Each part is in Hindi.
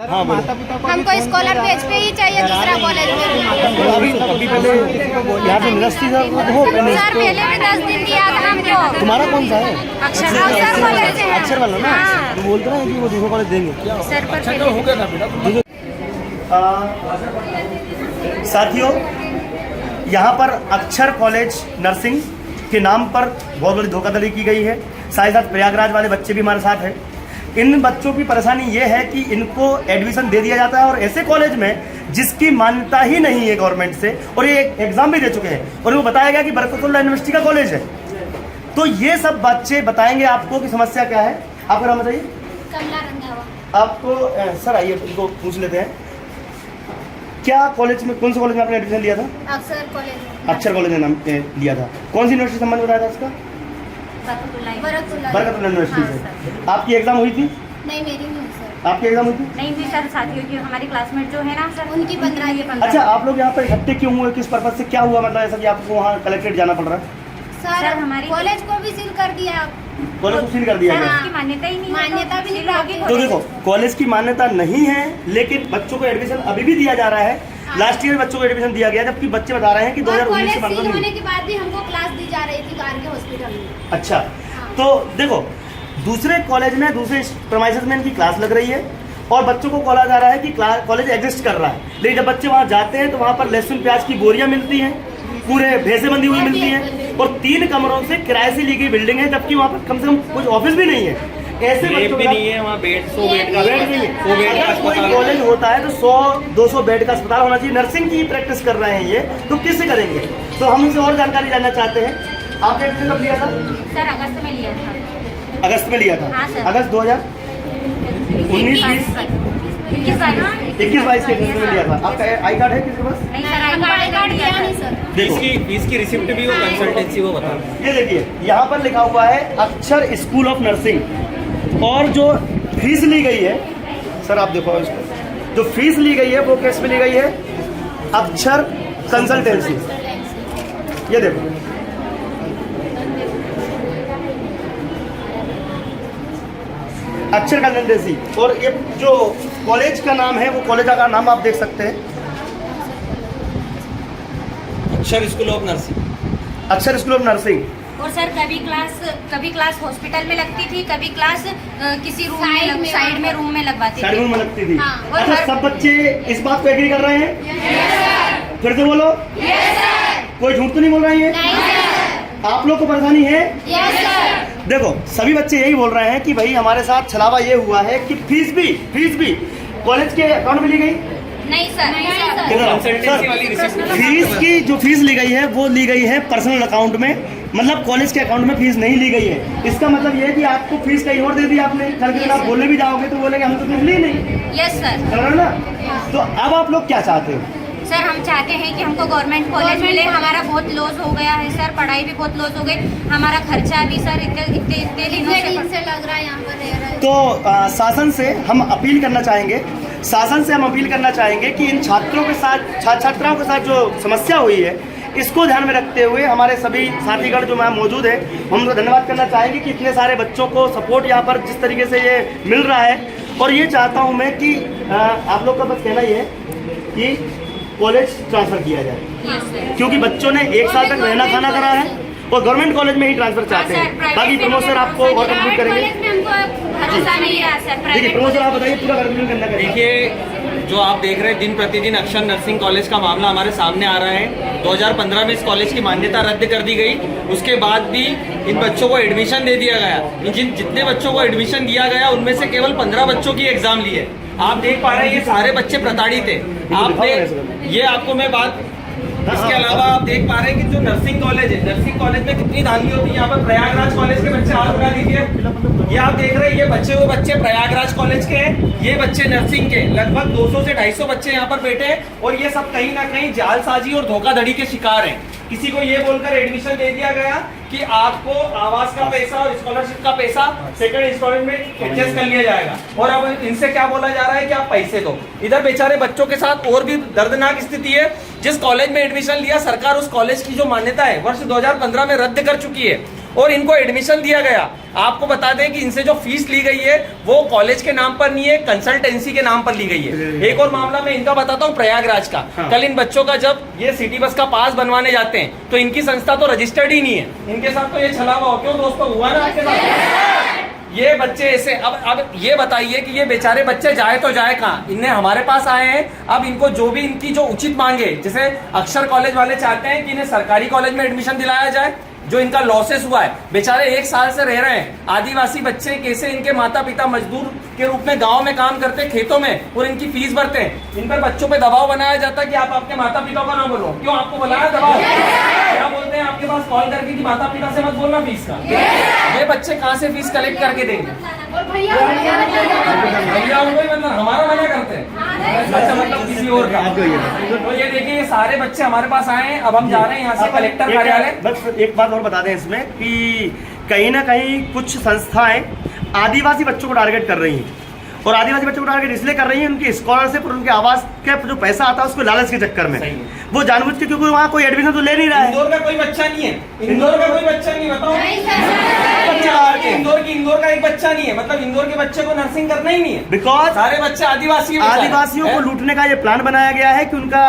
हाँ, हमको स्कॉलर पेज पे ही चाहिए दूसरा कॉलेज में। अभी पहले यहाँ पे निरस्त थी सर, हो पहले सर पहले भी 10 दिन दिया था हमको। तुम्हारा कौन सा है? अक्षर कॉलेज है। अक्षर वाला ना, हाँ। तो बोलते ना कि वो दूसरा कॉलेज देंगे। सर पर पहले हो गया था बेटा। साथियों, यहाँ पर अक्षर कॉलेज नर्सिंग के नाम पर बहुत बड़ी धोखाधड़ी की गई है। साथ ही साथ प्रयागराज वाले बच्चे भी हमारे साथ हैं। इन बच्चों की परेशानी ये है कि इनको एडमिशन दे दिया जाता है और ऐसे कॉलेज में जिसकी मान्यता ही नहीं है गवर्नमेंट से, और ये एग्जाम भी दे चुके हैं और वो बताया गया कि बरकतुल्लाह यूनिवर्सिटी का कॉलेज है। तो ये सब बच्चे बताएंगे आपको कि समस्या क्या है। आपका नाम बताइए। कमला रंधावा। आपको सर आइए इनको पूछ लेते हैं, क्या कॉलेज में, कौन से कॉलेज में आपने एडमिशन लिया था? अक्षर कॉलेज। अक्षर कॉलेज में नाम लिया था। कौन सी यूनिवर्सिटी संबंध बताया था उसका? बरकतुल्लाह यूनिवर्सिटी से। आपकी एग्जाम हुई थी? नहीं, मेरी नहीं सर। आपकी एग्जाम हुई थी? नहीं हुई सर। साथियों की हमारी क्लासमेट जो है ना सर, उनकी 15। अच्छा, आप लोग यहाँ पर इकट्ठे क्यों हुए, किस पर्पज से, क्या हुआ, मतलब ऐसा कि आपको वहाँ कलेक्ट्रेट जाना पड़ रहा है? सर हमारी कॉलेज को भी सील कर दिया। कॉलेज को सील कर दिया सर गया। उसकी मान्यता ही नहीं है, मान्यता भी नहीं होगी। तो देखो, कॉलेज की मान्यता नहीं है लेकिन बच्चों को एडमिशन अभी भी दिया जा रहा है। लास्ट ईयर बच्चों को एडमिशन दिया गया, जबकि बच्चे बता रहे हैं कि 2019 से कॉलेज सील होने मान्यता के बाद भी हमको क्लास दी जा रही थी गार्गे हॉस्पिटल में। अच्छा, तो देखो, दूसरे कॉलेज में, दूसरे प्रीमाइसेस में इनकी क्लास लग रही है और बच्चों को बोला जा रहा है कि कॉलेज एग्जिस्ट कर रहा है। लेकिन जब बच्चे वहाँ जाते हैं तो वहाँ पर लहसुन प्याज की बोरियां मिलती हैं, पूरे भैंसे बंधी हुई मिलती हैं और 3 कमरों से किराए से ली गई बिल्डिंग है, जबकि वहाँ पर कम से कम कुछ ऑफिस भी नहीं है। ऐसे बच्चों भी नहीं है वहाँ, 100 बेड का बेड नहीं है। 100 बेड का अगर कोई अस्पताल कॉलेज होता है तो 100-200 बेड का अस्पताल होना चाहिए। नर्सिंग की प्रैक्टिस कर रहे हैं ये, तो किससे करेंगे? तो हम इनसे और जानकारी जानना चाहते हैं। आपने एडमिशन कब लिया था? सर अगस्त में लिया था। अगस्त में लिया था। हाँ सर। अगस्त 2019-20 21-22 के एडमिशन में लिया था। आपका आई कार्ड है किसके पास? नहीं सर, आई कार्ड दिया नहीं सर। देखो, फीस की रिसिप्ट भी वो कंसल्टेंसी वो बता। ये देखिए, यहाँ पर लिखा हुआ है अक्षर स्कूल ऑफ नर्सिंग, और जो फीस ली गई है, सर आप देखो इसको, जो फीस ली गई है वो किस में ली गई है? अक्षर कंसल्टेंसी। ये देखो, अक्षर कंसल्टेंसी, और ये जो कॉलेज का नाम है वो कॉलेज का नाम आप देख सकते हैं, अक्षर स्कूल ऑफ नर्सिंग। अक्षर स्कूल ऑफ नर्सिंग। और सर कभी क्लास हॉस्पिटल में लगती थी, कभी क्लास किसी रूम में साइड में रूम में लगवाती साइड थी। में लगती थी। हाँ, और अच्छा, हर- सब बच्चे इस बात पे एग्री कर रहे हैं? फिर से बोलो। कोई झूठ तो नहीं बोल रहे हैं? आप लोग को परेशानी है? देखो, सभी बच्चे यही बोल रहे हैं कि भाई हमारे साथ छलावा ये हुआ है कि फीस भी कॉलेज के अकाउंट में ली गई। नहीं सर, कंसल्टेंसी वाली रिसिप्ट। फीस की जो फीस ली गई है वो ली गई है पर्सनल अकाउंट में, मतलब कॉलेज के अकाउंट में फीस नहीं ली गई है। इसका मतलब ये है कि आपको फीस कहीं और दे दी आपने। कल के दिन आप बोलने भी जाओगे तो बोलेंगे हमने तो फीस ली नहीं। Yes sir. समझ रहे हो ना? तो अब आप लोग क्या चाहते हो? सर हम चाहते हैं कि हमको गवर्नमेंट कॉलेज मिले। हमारा बहुत लॉस हो गया है सर, पढ़ाई भी बहुत लॉस हो गई, हमारा खर्चा भी सर इतने दिनों इतने से दिन से लग रहा है यहाँ पर रह रहे हैं। तो शासन से हम अपील करना चाहेंगे कि इन छात्रों के साथ, छात्राओं के साथ जो समस्या हुई है इसको ध्यान में रखते हुए हमारे सभी साथीगण जो यहाँ मौजूद है, हम उनको धन्यवाद करना चाहेंगे कि इतने सारे बच्चों को सपोर्ट यहाँ पर जिस तरीके से ये मिल रहा है। और ये चाहता हूँ मैं कि आप लोग का बस कहना ये है कि कॉलेज ट्रांसफ़र किया जाए, यस सर। क्योंकि बच्चों ने 1 साल तक रहना खाना करा है और गवर्नमेंट कॉलेज में ही ट्रांसफ़र चाहते हैं। बाकी प्रमोद सर आपको और कंप्लीट करेंगे। कॉलेज में हमको भरोसा नहीं है सर। देखिए, प्राइवेट प्रमोद सर आप बताइए पूरा कंप्लीट करना करेंगे। देखिए, जो आप देख रहे हैं दिन प्रतिदिन अक्षर नर्सिंग कॉलेज का मामला हमारे सामने आ रहा है। 2015 में इस कॉलेज की मान्यता रद्द कर दी गई, उसके बाद भी इन बच्चों को एडमिशन दे दिया गया। जितने बच्चों को एडमिशन दिया गया उनमें से केवल 15 बच्चों की एग्जाम ली है। आप देख पा रहे हैं ये सारे बच्चे प्रताड़ित थे। ये आपको मैं बात, इसके अलावा आप देख पा रहे हैं कि जो नर्सिंग कॉलेज है, नर्सिंग कॉलेज में कितनी धांधली होती है। यहाँ पर प्रयागराज कॉलेज के बच्चे हाथ उठा दीजिए। ये आप देख रहे हैं, ये वो बच्चे प्रयागराज कॉलेज के हैं, ये बच्चे नर्सिंग के। लगभग 200 से 250 बच्चे यहाँ पर बैठे हैं और ये सब कहीं ना कहीं जालसाजी और धोखाधड़ी के शिकार हैं। किसी को ये बोलकर एडमिशन दे दिया गया कि आपको आवास का पैसा और स्कॉलरशिप का पैसा सेकंड इंस्टॉलमेंट में एडजस्ट कर लिया जाएगा, और अब इनसे क्या बोला जा रहा है कि आप पैसे दो। इधर बेचारे बच्चों के साथ और भी दर्दनाक स्थिति है। जिस कॉलेज में एडमिशन लिया, सरकार उस कॉलेज की जो मान्यता है वर्ष 2015 में रद्द कर चुकी है और इनको एडमिशन दिया गया। आपको बता दें कि इनसे जो फीस ली गई है वो कॉलेज के नाम पर नहीं है, कंसल्टेंसी के नाम पर ली गई है। एक और मामला मैं इनका बताता हूँ, प्रयागराज का। कल इन बच्चों का जब ये सिटी बस का पास बनवाने जाते हैं तो इनकी संस्था तो रजिस्टर्ड ही नहीं है, इनके साथ तो ये छलावा हो। क्यों दोस्तों, हुआ ना आपके साथ? ये बच्चे ऐसे, अब ये बताइए कि ये बेचारे बच्चे जाए तो जाए कहाँ? इन्हें हमारे पास आए हैं, अब इनको जो भी इनकी जो उचित मांगे, जैसे अक्षर कॉलेज वाले चाहते हैं कि इन्हें सरकारी कॉलेज में एडमिशन दिलाया जाए, जो इनका लॉसेस हुआ है। बेचारे 1 साल से रह रहे हैं, आदिवासी बच्चे कैसे इनके माता पिता मजदूर के रूप में गांव में काम करते हैं, खेतों में, और इनकी फीस भरते हैं। इन पर बच्चों पे दबाव बनाया जाता है कि आप आपके माता पिता का ना बोलो। क्यों आपको बनाया दबाव? क्या बोलते हैं आपके पास कॉल करके कि माता पिता से मत बोलना फीस का? ये बच्चे कहाँ से फीस कलेक्ट करके देंगे? भैया उनको ही मतलब हमारा मना करते हैं, अच्छा मतलब किसी और का। तो ये देखिए, ये सारे बच्चे हमारे पास आए हैं। अब हम जा रहे हैं यहाँ से कलेक्टर कार्यालय। बस एक बात और बता दें इसमें कि कहीं ना कहीं कुछ संस्थाएं आदिवासी बच्चों को टारगेट कर रही हैं, और आदिवासी बच्चों को टारगेट इसलिए कर रही है उनकी स्कॉलरशिप और उनके आवास का जो पैसा आता है उसको लालच के चक्कर में वो जानबूझ के, क्योंकि वहाँ कोई एडमिशन तो ले नहीं रहा है। इंदौर का कोई बच्चा नहीं है, इंदौर का कोई बच्चा नहीं, बताओ। इंदौर का एक बच्चा नहीं है, मतलब इंदौर के बच्चे को नर्सिंग करना ही नहीं है, बिकॉज सारे बच्चे आदिवासियों को लूटने का ये प्लान बनाया गया है कि उनका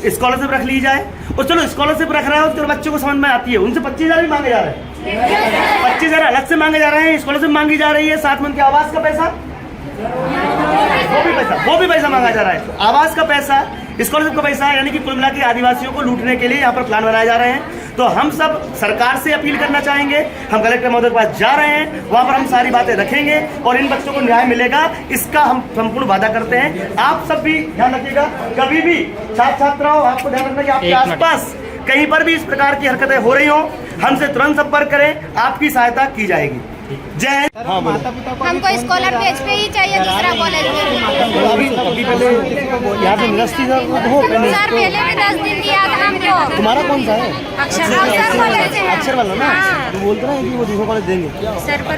स्कॉलरशिप रख ली जाए। और चलो स्कॉलरशिप रख रहा है उसके बच्चों को समझ में आती है, उनसे 25,000 भी मांगे जा रहे हैं, 25,000 अलग से मांगे जा रहे हैं, स्कॉलरशिप मांगी जा रही है, साथ में उनके आवास का पैसा, वो भी पैसा मांगा जा रहा है। आवास का पैसा, स्कॉलरशिप का पैसा, यानी कि कुल मिला के आदिवासियों को लूटने के लिए यहाँ पर प्लान बनाए जा रहे हैं। तो हम सब सरकार से अपील करना चाहेंगे, हम कलेक्टर महोदय के पास जा रहे हैं, वहाँ पर हम सारी बातें रखेंगे और इन बच्चों को न्याय मिलेगा, इसका हम संपूर्ण वादा करते हैं। आप सब भी ध्यान रखिएगा, कभी भी छात्र छात्राओं आपको ध्यान रखना कि आपके आसपास कहीं पर भी इस प्रकार की हरकतें हो रही हो, हमसे तुरंत संपर्क करें, आपकी सहायता की जाएगी। जय हिंद। हाँ, हमको स्कॉलर पेज पे ही चाहिए, दूसरा कॉलेज में। अभी पहले यहाँ पे निरस्ती हो सर पहले भी 10 दिन दिया था हमको। तुम्हारा कौन सा है? अक्षर कॉलेज है। अक्षर वाला ना, हाँ। तो बोलते ना कि वो दूसरा कॉलेज देंगे सर पर